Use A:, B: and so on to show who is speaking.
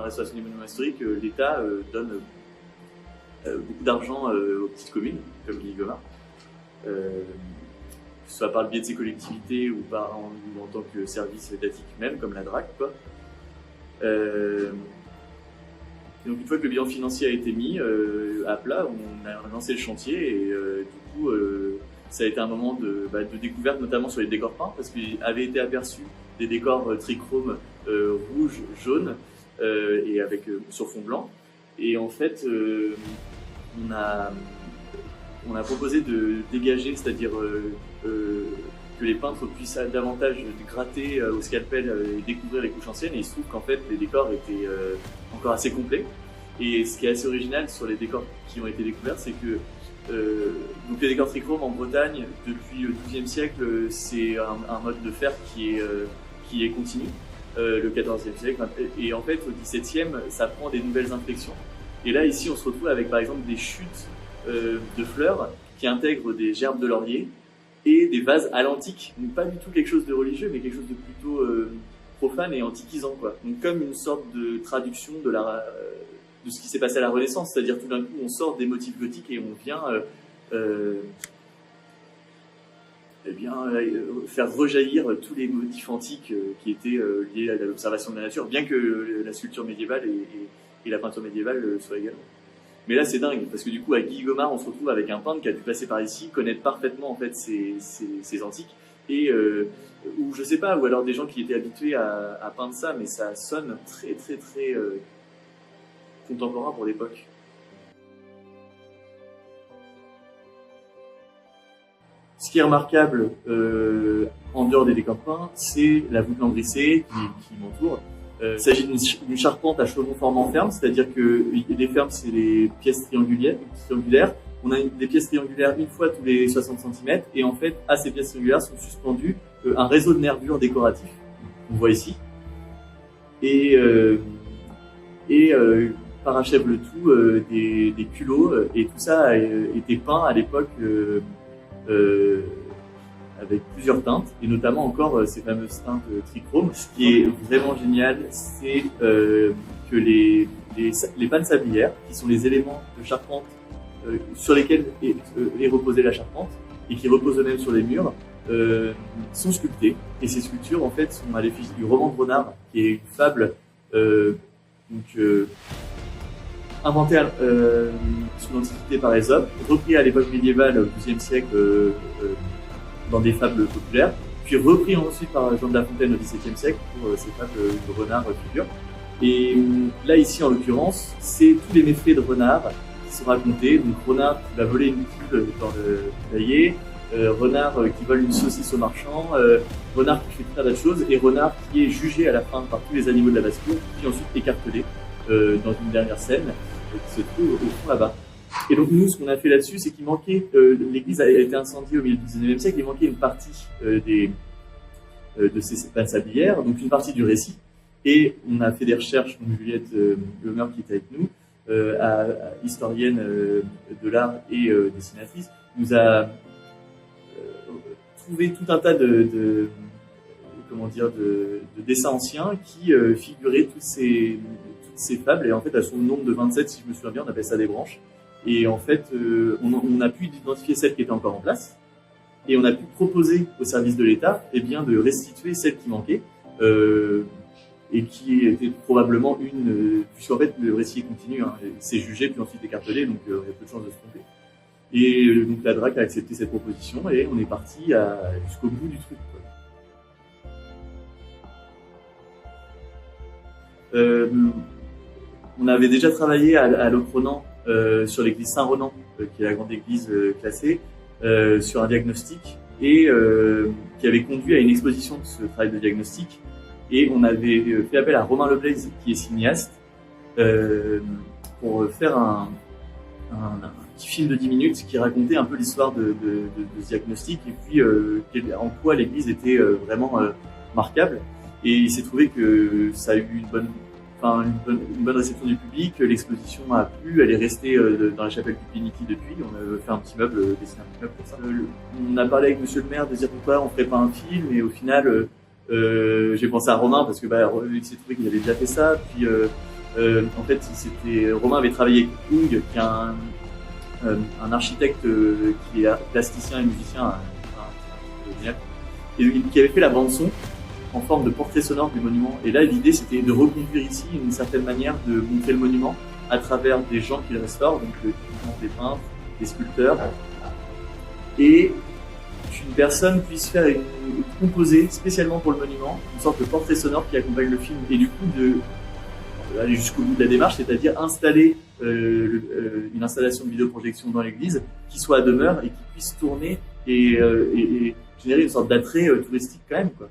A: la restauration des monuments historiques, l'État donne beaucoup d'argent aux petites communes, comme Guy-Gomard, que ce soit par le biais de ses collectivités ou en tant que service étatique même, comme la DRAC, quoi. Donc une fois que le bilan financier a été mis à plat, on a lancé le chantier et du coup ça a été un moment de découverte, notamment sur les décors peints, parce qu'il avait été aperçu des décors trichromes rouge, jaune et avec sur fond blanc. Et en fait, on a proposé de dégager, c'est-à-dire que les peintres puissent davantage gratter au scalpel et découvrir les couches anciennes. Et il se trouve qu'en fait, les décors étaient encore assez complets. Et ce qui est assez original sur les décors qui ont été découverts, c'est que donc les décors trichromes en Bretagne, depuis le XIIe siècle, c'est un mode de faire qui est continu. Le XIVe siècle, et en fait au XVIIe, ça prend des nouvelles inflexions. Et là, ici, on se retrouve avec par exemple des chutes de fleurs qui intègrent des gerbes de laurier et des vases à l'antique. Donc pas du tout quelque chose de religieux, mais quelque chose de plutôt profane et antiquisant, quoi. Donc comme une sorte de traduction de ce qui s'est passé à la Renaissance, c'est-à-dire tout d'un coup, on sort des motifs gothiques et on vient faire rejaillir tous les motifs antiques qui étaient liés à l'observation de la nature, bien que la sculpture médiévale et la peinture médiévale soient également. Mais là, c'est dingue, parce que du coup, à Guy-Gomard, on se retrouve avec un peintre qui a dû passer par ici, connaître parfaitement en fait ces antiques, et ou je sais pas, ou alors des gens qui étaient habitués à peindre ça, mais ça sonne très très très contemporain pour l'époque. Ce qui est remarquable en dehors des décors peints, c'est la voûte lambrissée qui m'entoure. Il s'agit d'une charpente à chaudron formant ferme, c'est-à-dire que les fermes, c'est les pièces triangulaires. On a des pièces triangulaires une fois tous les 60 cm, et en fait, à ces pièces triangulaires sont suspendus un réseau de nervures décoratifs, qu'on voit ici, et parachève le tout des culots, et tout ça a été peint à l'époque avec plusieurs teintes, et notamment encore ces fameuses teintes trichromes. Ce qui est vraiment génial, c'est que les pannes sablières, qui sont les éléments de charpente sur lesquels est reposée la charpente, et qui reposent eux-mêmes sur les murs, sont sculptées. Et ces sculptures, en fait, sont à l'effigie du roman de Renard, qui est une fable inventée sous l'Antiquité par Ésope, repris à l'époque médiévale au XIIe siècle dans des fables populaires, puis repris ensuite par Jean de La Fontaine au XVIIe siècle pour ces fables de Renard figure. Et là, ici, en l'occurrence, c'est tous les méfaits de Renard qui sont racontés. Donc Renard qui va voler une poule dans le taillé, Renard qui vole une saucisse au marchand, Renard qui fait tout un tas de choses, et Renard qui est jugé à la fin par tous les animaux de la basse-cour, puis ensuite écartelé dans une dernière scène qui se trouve au fond là-bas. Et donc nous, ce qu'on a fait là-dessus, c'est qu'il manquait, l'église a été incendiée au milieu du XIXe siècle, il manquait une partie de ces pannes sablières, donc une partie du récit. Et on a fait des recherches, donc Juliette Lemer qui était avec nous, historienne de l'art et dessinatrice, nous a trouvé tout un tas de dessins anciens qui figuraient toutes ces fables, et en fait elles sont au nombre de 27, si je me souviens bien, on appelle ça des branches. Et en fait, on a pu identifier celles qui étaient encore en place, et on a pu proposer au service de l'État de restituer celles qui manquaient, et qui était probablement puisqu'en fait le récit est continu, hein, c'est jugé puis ensuite écartelé, donc il y a peu de chances de se tromper. Et donc la DRAC a accepté cette proposition, et on est parti jusqu'au bout du truc, quoi. On avait déjà travaillé à Locronan sur l'église Saint-Ronan, qui est la grande église classée, sur un diagnostic, et qui avait conduit à une exposition de ce travail de diagnostic. Et on avait fait appel à Romain Leblaise, qui est cinéaste, pour faire un petit film de 10 minutes qui racontait un peu l'histoire de ce diagnostic, et puis en quoi l'église était vraiment marquable. Et il s'est trouvé que ça a eu une bonne réception du public, l'exposition a plu, elle est restée dans la chapelle du Pléniti depuis. On a fait un petit meuble, dessiné un petit meuble pour ça. On a parlé avec monsieur le maire de dire pourquoi on ferait pas un film, et au final j'ai pensé à Romain parce que il s'est trouvé qu'il avait déjà fait ça, puis En fait, Romain avait travaillé avec Kung, qui est un architecte qui est plasticien et musicien, et qui avait fait la bande son en forme de portrait sonore du monument. Et là, l'idée, c'était de reconduire ici une certaine manière de montrer le monument à travers des gens qui le restaurent, donc typiquement des peintres, des sculpteurs, et qu'une personne puisse composer spécialement pour le monument une sorte de portrait sonore qui accompagne le film, et du coup aller jusqu'au bout de la démarche, c'est-à-dire installer une installation de vidéoprojection dans l'église qui soit à demeure et qui puisse tourner et générer une sorte d'attrait touristique quand même, quoi.